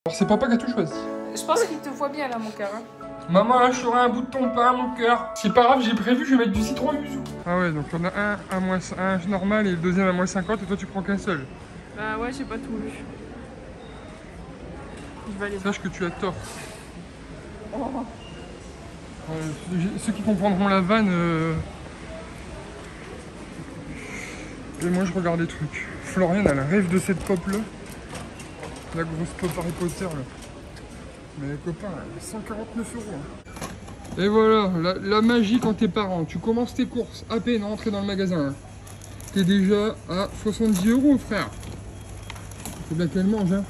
Alors c'est papa qui a tout choisi. Je pense qu'il te voit bien là, mon cœur. Hein. Maman, là, je ferai un bout de ton pain, mon cœur. C'est pas grave, j'ai prévu, je vais mettre du citron yuzu. Ah ouais, donc on a un à -1 normal et le deuxième à -50 et toi tu prends qu'un seul. Bah ouais, j'ai pas tout lu. Je vais aller. Sache que tu as tort. Ceux qui comprendront la vanne... Et moi je regarde les trucs. Florian a le rêve de cette pop là. La grosse pop Harry Potter là. Mais les copains, 149 €. Hein. Et voilà, la magie quand t'es parent. Tu commences tes courses à peine rentrer dans le magasin. Hein. T'es déjà à 70 €, frère. Faut bien qu'elle mange. Hein.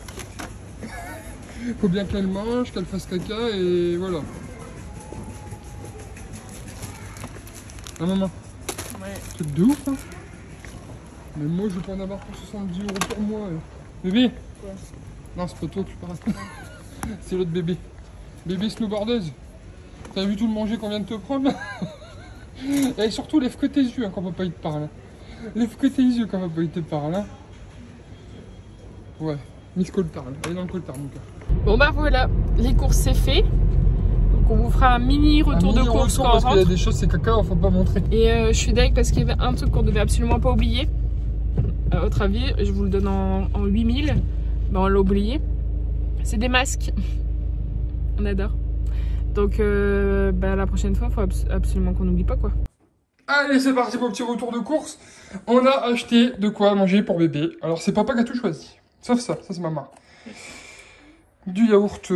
Faut bien qu'elle mange, qu'elle fasse caca et voilà. Ah maman. Ouais. Truc de ouf hein. Mais moi je peux en avoir pour 70 € pour moi. Bébé. Quoi? Non, c'est pas toi que tu parles. C'est l'autre bébé. Bébé snowboardeuse. T'as vu tout le manger qu'on vient de te prendre? Et surtout, lève que tes yeux hein, quand papa il te parle. Lève que tes yeux quand papa il te parle. Hein. Ouais, Miss Coltard. Elle est dans le coltard, mon cœur. Bon bah voilà, les courses c'est fait. Donc on vous fera un mini retour de course quand on parce rentre. qu'il y a des choses, c'est caca, faut pas montrer. Et je suis deg parce qu'il y avait un truc qu'on devait absolument pas oublier. À votre avis, je vous le donne en 8000. Ben on l'a oublié. C'est des masques. On adore. Donc la prochaine fois, il faut absolument qu'on n'oublie pas quoi. Allez, c'est parti pour le petit retour de course. On a acheté de quoi manger pour bébé. Alors, c'est papa qui a tout choisi. Sauf ça c'est maman. Du yaourt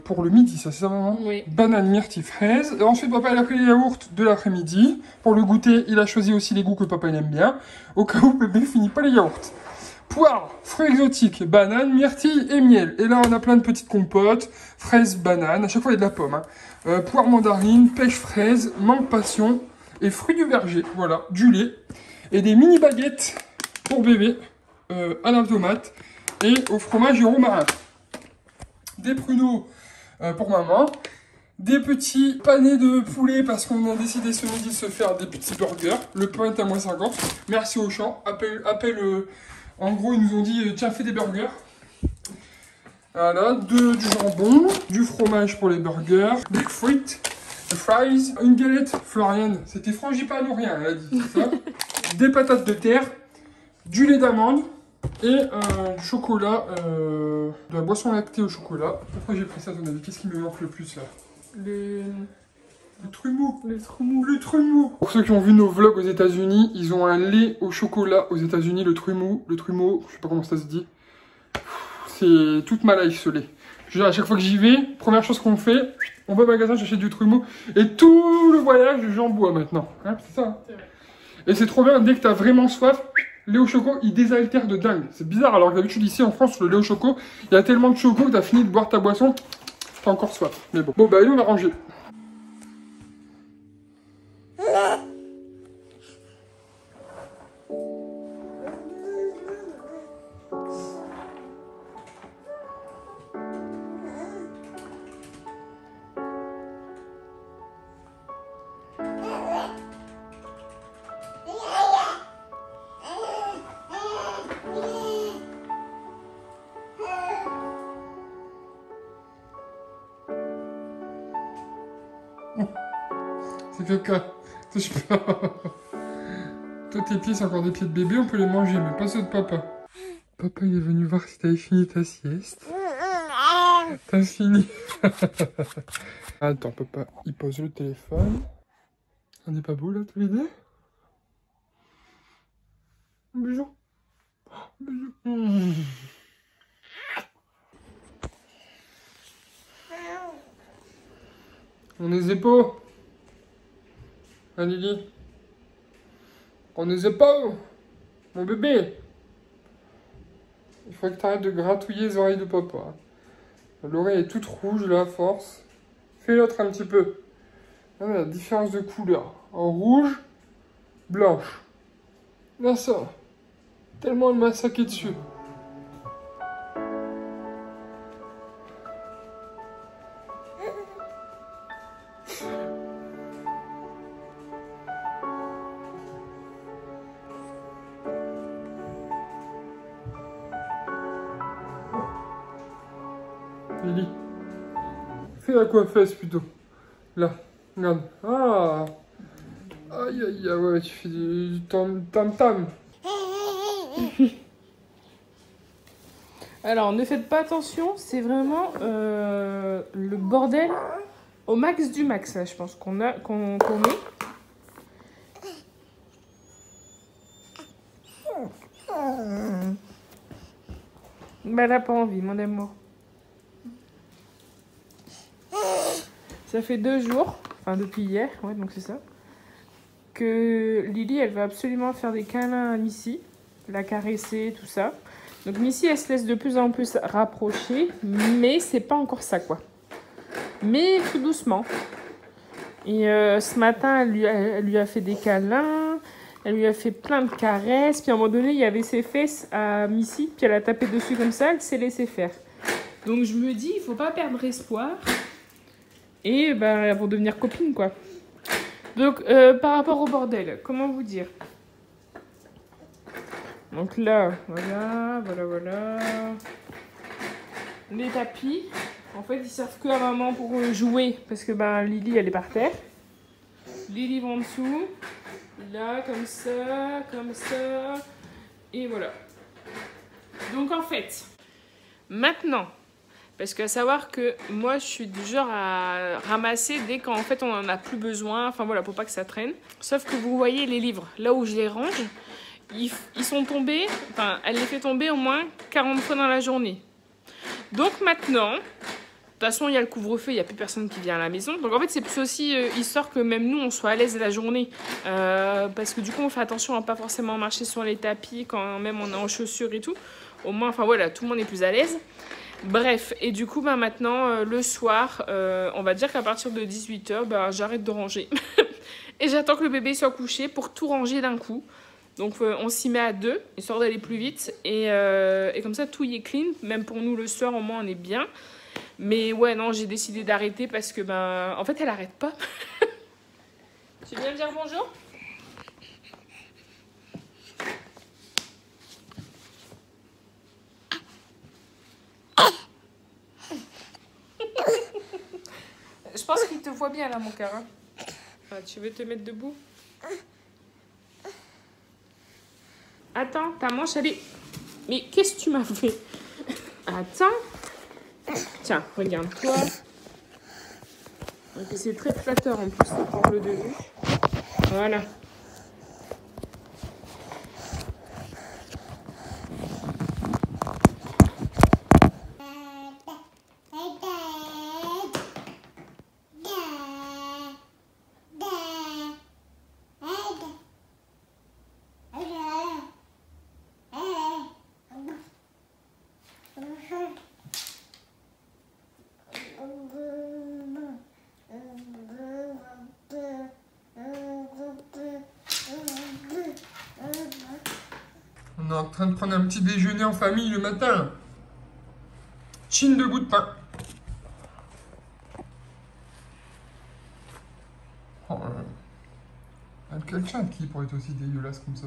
pour le midi, ça c'est ça maman? Oui. Banane, myrtille, fraise. Et ensuite, papa il a pris les yaourts de l'après-midi. Pour le goûter, il a choisi aussi les goûts que papa il aime bien. Au cas où bébé finit pas les yaourts. Poire, fruits exotiques, banane, myrtille et miel. Et là, on a plein de petites compotes. Fraises, banane. À chaque fois, il y a de la pomme. Hein. Poire, mandarine, pêche, fraise, mangue, passion et fruits du verger. Voilà, du lait. Et des mini baguettes pour bébé à la tomate et au fromage et au romarin. Des pruneaux pour maman. Des petits panés de poulet parce qu'on a décidé ce midi de se faire des petits burgers. Le pain est à -50. Merci Auchan. En gros, ils nous ont dit, tiens, fais des burgers. Voilà, du jambon, du fromage pour les burgers, des frites, des fries, une galette Floriane. C'était frangipane ou rien, elle a dit, c'est ça. Des patates de terre, du lait d'amande et du chocolat, de la boisson lactée au chocolat. Pourquoi j'ai pris ça, à ton avis? Qu'est-ce qui me manque le plus, là? Le trumeau. Le trumeau. Pour ceux qui ont vu nos vlogs aux États-Unis, ils ont un lait au chocolat aux États-Unis, le trumeau, je sais pas comment ça se dit. C'est toute ma life ce lait. Je veux dire, à chaque fois que j'y vais, première chose qu'on fait, on va au magasin, j'achète du trumeau et tout le voyage, j'en bois maintenant. Hein, c'est ça. Hein. Et c'est trop bien, dès que t'as vraiment soif, lait au choco, il désaltère de dingue. C'est bizarre, alors que d'habitude ici en France, le lait au choco, il y a tellement de choco que t'as fini de boire ta boisson, t'as encore soif. Mais bon. Bon bah allez, on va ranger. C'est caca. Touche pas. Toi, tes pieds, c'est encore des pieds de bébé, on peut les manger, mais pas ceux de papa. Papa, il est venu voir si t'avais fini ta sieste. T'as fini. Attends, papa, il pose le téléphone. On n'est pas beau, là, tous les deux? Bisous. Bisous. On est épaules. Hein, Lily? On est épaules. Mon bébé. Il faudrait que tu arrêtes de gratouiller les oreilles de papa. L'oreille est toute rouge là, à force. Fais l'autre un petit peu. Là, la différence de couleur. En rouge, blanche. Là, ça. Tellement elle m'a saqué dessus. Lily. Fais la coiffeuse plutôt. Là, regarde. Ah. Aïe aïe aïe, ouais, tu fais du tam-tam. Alors, ne faites pas attention, c'est vraiment le bordel au max du max, là, je pense qu'on met. Bah, elle n'a pas envie, mon amour. Ça fait 2 jours, enfin depuis hier, ouais, donc c'est ça, que Lily, elle va absolument faire des câlins à Missy, la caresser, tout ça. Donc Missy, elle se laisse de plus en plus rapprocher, mais c'est pas encore ça, quoi. Mais tout doucement. Et ce matin, elle lui a fait des câlins, elle lui a fait plein de caresses, puis à un moment donné, il y avait ses fesses à Missy, puis elle a tapé dessus comme ça, elle s'est laissée faire. Donc je me dis, il faut pas perdre espoir, et bah, elles vont devenir copines, quoi. Donc par rapport au bordel, comment vous dire? Donc là, voilà. Les tapis, en fait, ils servent que à maman pour jouer, parce que ben Lily, elle est par terre. Lily va en dessous, là, comme ça, et voilà. Donc en fait, maintenant, parce qu'à savoir que moi, je suis du genre à ramasser dès qu'en fait on en a plus besoin, enfin voilà, pour pas que ça traîne. Sauf que vous voyez les livres, là où je les range, ils sont tombés, enfin, elle les fait tomber au moins 40 fois dans la journée. Donc maintenant, de toute façon, il y a le couvre-feu, il n'y a plus personne qui vient à la maison. Donc en fait, c'est plus aussi histoire que même nous, on soit à l'aise la journée. Parce que du coup, on fait attention à pas forcément marcher sur les tapis quand même on est en chaussures et tout. Au moins, enfin voilà, tout le monde est plus à l'aise. Bref, et du coup, bah, maintenant, le soir, on va dire qu'à partir de 18 h, bah, j'arrête de ranger. Et j'attends que le bébé soit couché pour tout ranger d'un coup. Donc on s'y met à 2, histoire d'aller plus vite. Et comme ça, tout y est clean. Même pour nous, le soir, au moins, on est bien. Mais ouais, non, j'ai décidé d'arrêter parce que, ben, en fait, elle arrête pas. Tu viens me dire bonjour? Je pense qu'il te voit bien, là, mon cœur. Hein. Ah, tu veux te mettre debout? Attends, ta manche, elle est... Mais qu'est-ce que tu m'as fait? Attends. Tiens, regarde-toi. C'est très flatteur en plus, pour le début. Voilà. On est en train de prendre un petit déjeuner en famille le matin. Chine de bout de pain. Oh, quelqu'un qui pourrait être aussi dégueulasse comme ça.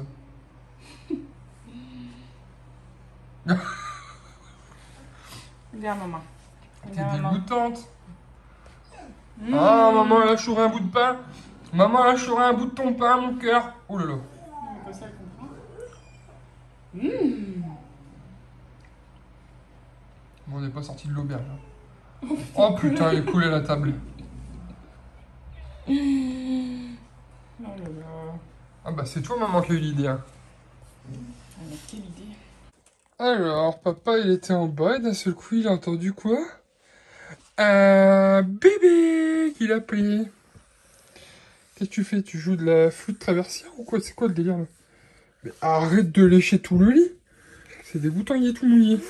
Regarde, maman. T'es dégoûtante. Ah, maman, là, je un bout de pain. Maman, là, je un bout de ton pain, mon cœur. Oh là là. Bon, on n'est pas sorti de l'auberge. Hein. Oh putain, il est coulé à la table. Oh là là. Ah bah, c'est toi, maman, qui a eu l'idée. Hein. Mais quelle idée. Alors, papa, il était en bas et d'un seul coup, il a entendu quoi? Un bébé qu'il appelait. Qu'est-ce que tu fais? Tu joues de la flûte traversière ou quoi? C'est quoi le délire là? Mais arrête de lécher tout le lit. C'est dégoûtant, il est tout mouillé.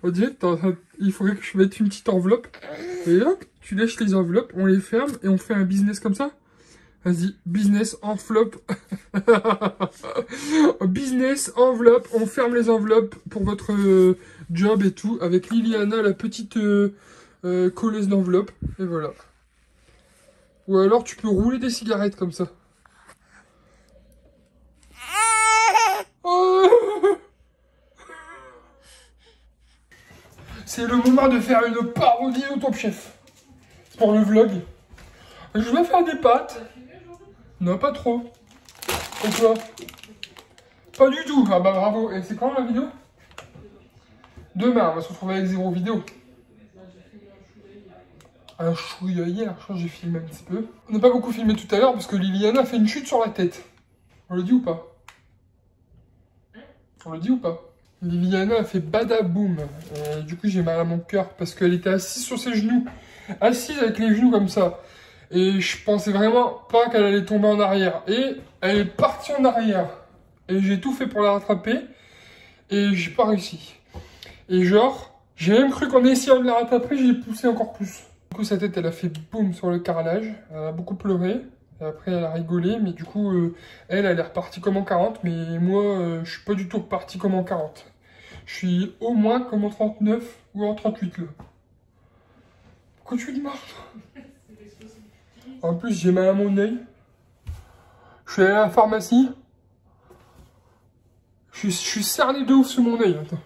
On dirait que il faudrait que je mette une petite enveloppe. Et hop, tu lèches les enveloppes, on les ferme et on fait un business comme ça. Vas-y, business, enveloppe. Business, enveloppe. On ferme les enveloppes pour votre job et tout. Avec Liliana, la petite colleuse d'enveloppes. Et voilà. Ou alors tu peux rouler des cigarettes comme ça. Oh C'est le moment de faire une parodie au Top Chef. C'est pour le vlog. Je vais faire des pâtes. Non, pas trop. Et toi? Pas du tout. Ah bah bravo. Et c'est quand la vidéo? Demain, on va se retrouver avec 0 vidéo. Un chouïa hier, je crois que j'ai filmé un petit peu. On n'a pas beaucoup filmé tout à l'heure parce que Liliana a fait une chute sur la tête. On le dit ou pas? On le dit ou pas? Liliana a fait badaboum. Du coup, j'ai mal à mon cœur parce qu'elle était assise sur ses genoux. Assise avec les genoux comme ça. Et je pensais vraiment pas qu'elle allait tomber en arrière. Et elle est partie en arrière. Et j'ai tout fait pour la rattraper. Et j'ai pas réussi. Et genre, j'ai même cru qu'en essayant de la rattraper, j'ai poussé encore plus. Du coup, sa tête, elle a fait boum sur le carrelage. Elle a beaucoup pleuré. Et après, elle a rigolé. Mais du coup, elle est repartie comme en 40. Mais moi, je suis pas du tout reparti comme en 40. Je suis au moins comme en 39 ou en 38 là. Pourquoi tu te marres? En plus, j'ai mal à mon œil. Je suis allé à la pharmacie. Je suis cerné de ouf sur mon œil. Attends.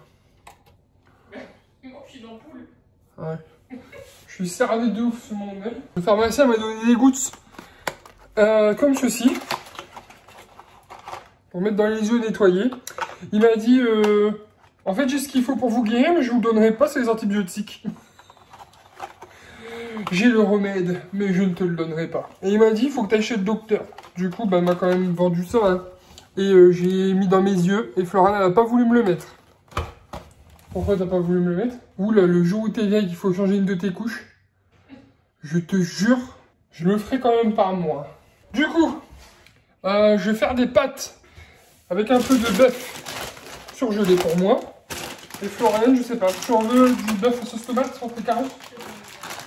Ouais. Je suis cerné de ouf sur mon œil. Le pharmacien m'a donné des gouttes comme ceci. Pour mettre dans les yeux nettoyés. Il m'a dit, en fait j'ai ce qu'il faut pour vous guérir, mais je vous donnerai pas, c'est les antibiotiques. J'ai le remède, mais je ne te le donnerai pas. Et il m'a dit, il faut que tu ailles chez le docteur. Du coup, bah, il m'a quand même vendu ça. Hein. Et j'ai mis dans mes yeux, et Florent, elle n'a pas voulu me le mettre. Pourquoi t'as pas voulu me le mettre? Ouh là, le jour où t'es vieille, il faut changer une de tes couches. Je te jure, je le ferai quand même par moi. Du coup, je vais faire des pâtes avec un peu de bœuf surgelé pour moi. Et Floriane, je sais pas, si tu en veux du bœuf à sauce tomate sans tes carottes,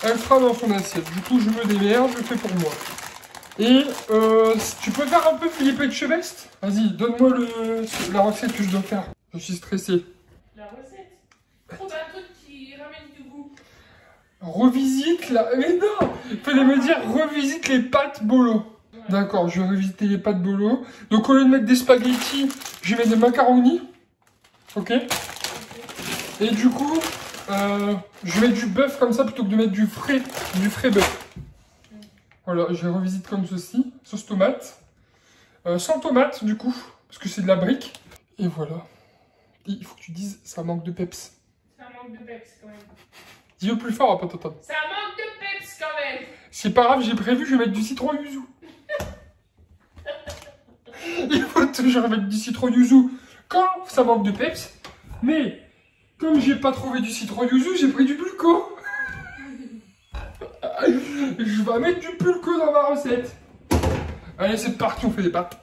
elle sera dans son assiette. Du coup, je me démerde, je le fais pour moi. Et tu peux faire un peu Philippe Etchebest? Vas-y, donne-moi la recette que je dois faire. Je suis stressé. La recette? Trouve un truc qui ramène du goût. Revisite la... Mais non! Il fallait me dire revisite les pâtes bolo. Ouais. D'accord, je vais revisiter les pâtes bolo. Donc au lieu de mettre des spaghettis, je vais mettre des macaronis. Ok? Et du coup, je vais mettre du bœuf comme ça plutôt que de mettre du frais bœuf. Voilà, je revisite comme ceci. Sauce tomate. Sans tomate du coup, parce que c'est de la brique. Et voilà. Et il faut que tu dises, ça manque de peps. Ça manque de peps quand même. Dis-le plus fort, on va pas t'entendre. Ça manque de peps quand même. C'est pas grave, j'ai prévu, je vais mettre du citron yuzu. Il faut toujours mettre du citron yuzu quand ça manque de peps. Mais, comme j'ai pas trouvé du citron yuzu, j'ai pris du pulco. Je vais mettre du pulco dans ma recette. Allez, c'est parti, on fait des pâtes.